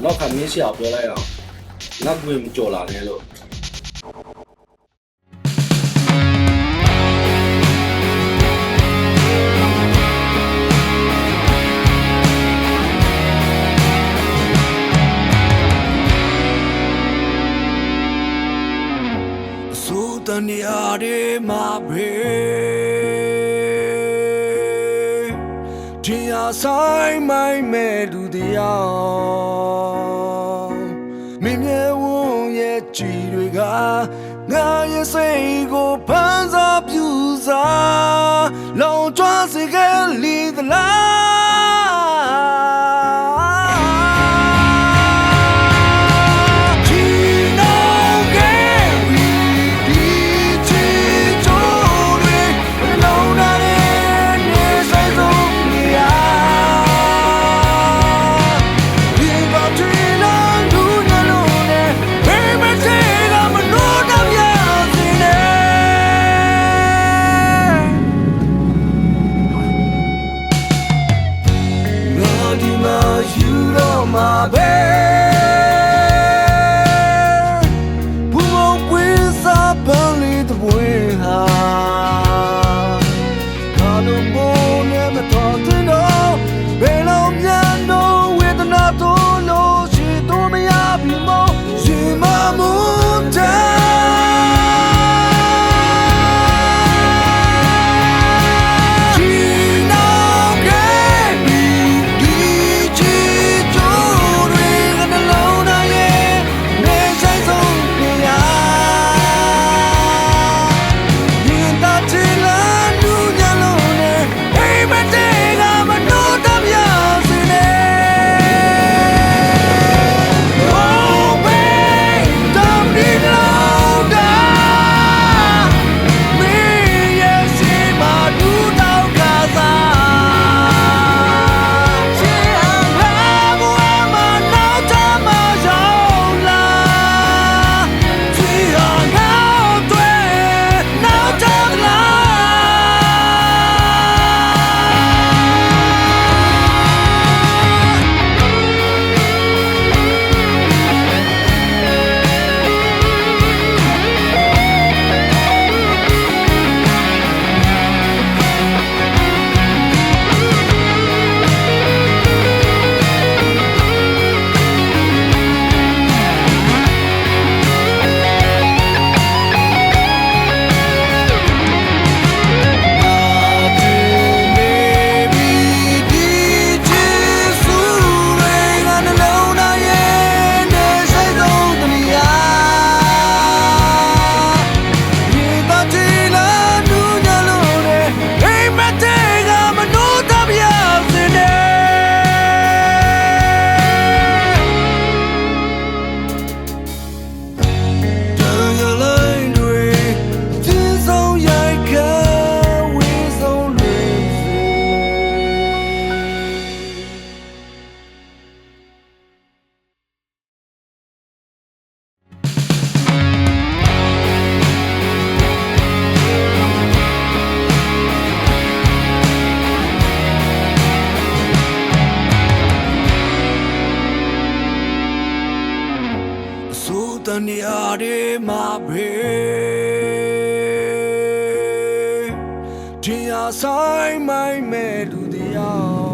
နောက်ခါမင်းဆရာပြောလိုက်အောင်ငါ့ကွင်မကြော်လာနဲ့လို့တနေရာတွေမှာပဲဒီအဆိုင်မိုင်းမဲ့လူတရားမင်းမြဲဝန်းရဲ့ကြည်တွေကငါရဲ့စိတ်ကိုဖန်စားပြူစားလောင်ကျွမ်းစေခဲ့လီသလားmy bed who won't with up only the way Kano moon and the thought to know Bello no with another no she told me I'll be more she my moon the near my bed. Tia sign my melody.